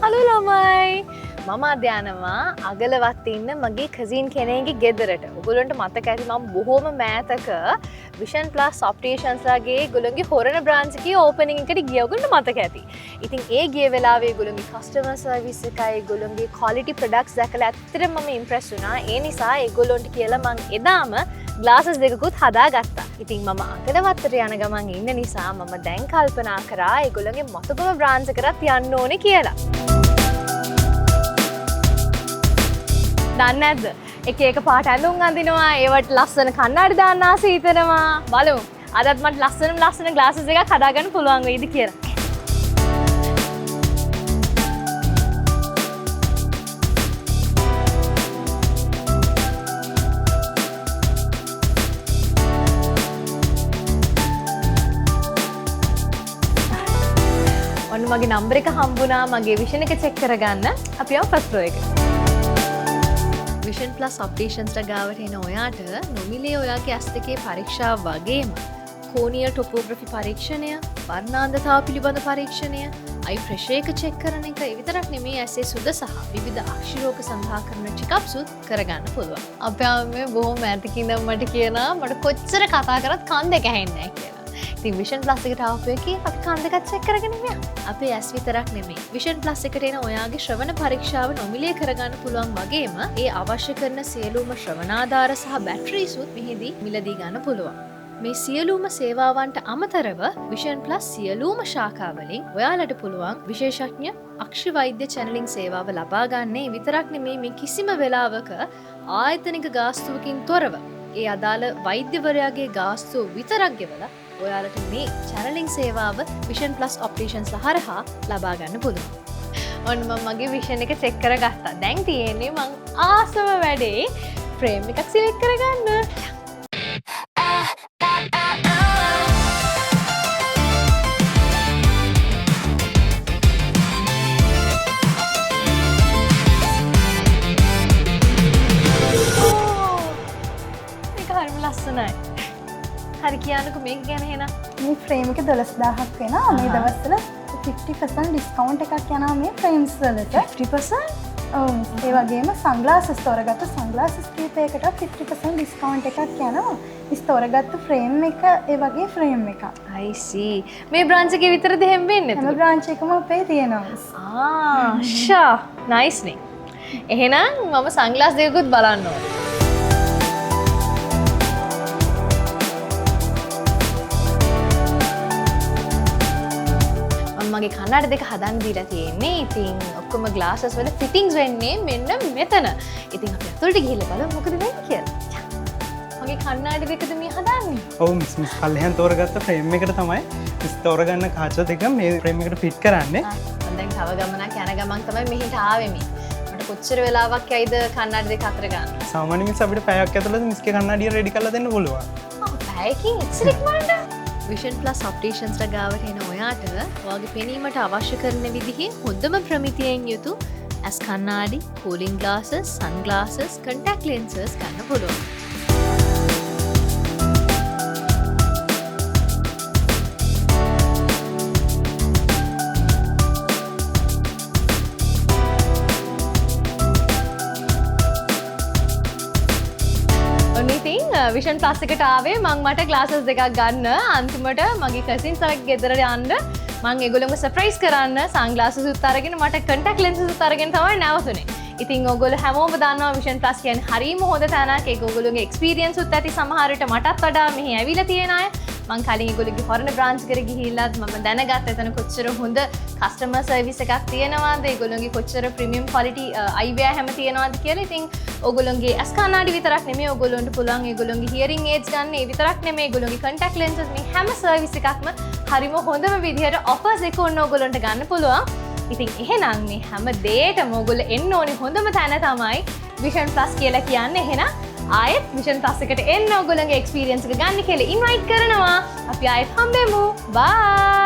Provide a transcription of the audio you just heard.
Hello ළමයි. මම අද යනවා අගලවත් ඉන්න මගේ කසින් කෙනෙක්ගේ ගෙදරට. ඔයගොල්ලන්ට මතක ඇති මම බොහොම මෑතක Vision Plus Opticians ලාගේ ඒගොල්ලන්ගේ හොරණ බ්‍රාන්ච් එකේ ඕපනින් එකට ගියා. ඔයගොල්ලන්ට මතක ඇති. ඉතින් ඒ ගිය වෙලාවේ ඒගොල්ලන්ගේ කස්ටමර් සර්විස් එකයි ඒගොල්ලන්ගේ ක්වොලිටි ප්‍රොඩක්ට්ස් දැකලා ඇත්තටම මම ඉම්ප්‍රෙස් වුණා. ඒ නිසා ඒගොල්ලන්ට කියලා මම එදාම ග්ලාසස් දෙකකුත් හදාගත්තා. ඉතින් මම අගලවත්තට යන ගමන් ඉන්න නිසා මම දැන් කල්පනා කරා ඒගොල්ලන්ගේ මතකම බ්‍රාන්ච් එකකට යන්න ඕනේ කියලා. දන්නේ නැද්ද? එක එක පාට ඇඳුම් අඳිනවා, ඒවට ලස්සන කණ්ණාඩි දාන්න ආස හිතෙනවා. බලමු. අදත් මට ලස්සන ග්ලාසස් එකක් හදාගන්න පුළුවන් වෙයිද කියලා. ඔන්න මගේ නම්බර එක හම්බුණා. මගේ විෂන් එක චෙක් කරගන්න. අපි යමු ෆස්ට් ෆ්ලෝර් එකට. Vision Plus Opticians ගාවට එන ඔයාට නොමිලේ ඔයාගේ ඇස් දෙකේ පරීක්ෂාව වගේම කෝනියල් ටොපෝග්‍රැෆි පරීක්ෂණය, වර්ණාන්ධතාව පිළිබඳ පරීක්ෂණය, අයි ප්‍රෙෂර් එක චෙක් කරන එක, ඒ විතරක් නෙමෙයි ඇසේ සුද සහ විවිධ අක්ෂරෝග සඳහා කරන චෙකප්ස් උත් කරගන්න පුළුවන්. අපේ අම්මේ බොහොම ඈතකින් ඉඳන් මට කියනවා මට කොච්චර කතා කරත් කන් දෙක ඇහෙන්නේ නැහැ කියලා. ඉතින් Vision Plus එකට ආපු එකේ අපි කන් දෙකත් චෙක් කරගෙන යනවා. අපේ ඇස් විතරක් නෙමෙයි. Vision Plus එකට එන ඔයාගේ ශ්‍රවණ පරීක්ෂාව නොමිලේ කරගන්න පුළුවන් වගේම ඒ අවශ්‍ය කරන සියලුම ශ්‍රවණාධාර සහ බැටරිස් උත් මෙහිදී මිලදී ගන්න පුළුවන්. මේ සියලුම සේවාවන්ට අමතරව Vision Plus සියලුම ශාඛාවලින් ඔයාලට පුළුවන් විශේෂඥ අක්ෂි වෛද්‍ය චැනලින් සේවාව ලබා ගන්න. විතරක් නෙමෙයි මේ කිසිම වෙලාවක ආයතනික ගාස්තුවකින් තොරව ඒ අදාළ වෛද්‍යවරයාගේ ගාස්තුව විතරක් ගෙවලා ඔයාලට මේ චැනලින් සේවාව Vision Plus Opticians හරහා ලබා ගන්න පුළුවන්. ඔන්න මම මගේ විෂන් එක චෙක් කරගත්තා. දැන් තියෙන්නේ මං ආසම වැඩේ ෆ්‍රේම් එකක් සිලෙක්ට් කරගන්න. මේක හරිම ලස්සනයි. හරි කියන්නකෝ මේක ගැන එහෙනම්. මේ ෆ්‍රේම් එක 12000ක් වෙනවා. මේ දවස්වල 50% ඩිස්කවුන්ට් එකක් යනවා මේ ෆ්‍රේම්ස් වලට. 50%? ඔව්. ඒ වගේම සන්ග්ලාසස් තෝරගත්ත සන්ග්ලාසස් කීපයකට 50% ඩිස්කවුන්ට් එකක් යනවා. මේ තෝරගත්ත ෆ්‍රේම් එක ඒ වගේ ෆ්‍රේම් එකක්. I see. මේ බ්‍රාන්ච් එකේ විතරද එහෙම වෙන්නේ? හැම බ්‍රාන්ච් එකම අපේ තියෙනවා. ෂා නයිස් නේ. එහෙනම් මම සන්ග්ලාස් දෙකකුත් බලන්න ඕනේ. මගේ කණ්ණාඩි දෙක හදන්න දීලා තියෙන්නේ. ඉතින් ඔක්කොම ග්ලාසස් වල ෆිටින්ග්ස් වෙන්නේ මෙන්න මෙතන. ඉතින් අපි අතට ගිහිල්ලා බලමු මොකද වෙන්නේ කියලා. මගේ කණ්ණාඩි දෙකද මේ හදන්නේ? ඔව් මිස් කල්යන් තෝරගත්ත ෆ්‍රේම් එකට තමයි මිස් තෝරගන්න කාච දෙක මේ ෆ්‍රේම් එකට ෆිට කරන්නේ. මම දැන් තව ගමනක් යන ගමන් තමයි මෙහෙට ආවේ මේ. මට කොච්චර වෙලාවක් යයිද කණ්ණාඩි දෙක අතර ගන්න? සාමාන්‍ය මිස් අපිට පැයක් ඇතුළත මිස්ගේ කණ්ණාඩිය රෙඩි කරලා දෙන්න පුළුවන්. පැයකින් ඉක්සර ඉක්මනට Vision Plus Opticians ගාවට එන ඔයාට ඔයාගේ පෙනීමට අවශ්‍ය කරන විදිහේ හොඳම ප්‍රමිතියෙන් යුතු ඇස් කණ්ණාඩි, cooling glasses, sunglasses, contact lenses ගන්න පුළුවන්. Vision Plus එකට ආවේ මං මට ග්ලාසස් දෙකක් ගන්න. අන්තිමට මගේ කසින්ස් ලාගේ ගෙදරට යන්න මං ඒගොල්ලෝව සර්ප්‍රයිස් කරන්න සන්ග්ලාසස් උත් අරගෙන මට contact lenses උත් අරගෙන තමයි නැවතුනේ. ඉතින් ඔයගොල්ලෝ හැමෝම දන්නවා Vision Plus කියන්නේ හරිම හොඳ තැනක්. ඒක ඔයගොල්ලෝගේ experience උත් ඇති සමහර විට මටත් වඩා මෙහි ඇවිල්ලා තියෙන අය. මං කලින් ඒගොල්ලෝගේ foreign branch එකට ගිහිල්ලාත් මම දැනගත්ත එතන කොච්චර හොඳ customer service එකක් තියෙනවද, ඒගොල්ලෝගේ කොච්චර premium quality eyewear හැම තියෙනවද කියලා. ඉතින් ඔයගොල්ලෝගේ ඇස් කණ්ණාඩි විතරක් නෙමෙයි ඔයගොල්ලන්ට පුළුවන් ඒගොල්ලෝගේ hearing aids ගන්න. ඒ විතරක් නෙමෙයි ඒගොල්ලෝගේ contact lenses මේ හැම service එකක්ම හරිම හොඳම විදිහට offers එක ඔන්න ඔයගොල්ලන්ට ගන්න පුළුවන්. ඉතින් එහෙනම් මේ හැම දෙයකම ඔයගොල්ලෝ එන්න ඕනේ හොඳම තැන තමයි Vision Plus කියලා කියන්නේ. එහෙනම් ආයෙත් Vision Plus එකට එන්න ඔයගොල්ලන්ගේ experience එක ගන්න කියලා invite කරනවා. අපි ආයෙත් හම්බෙමු. bye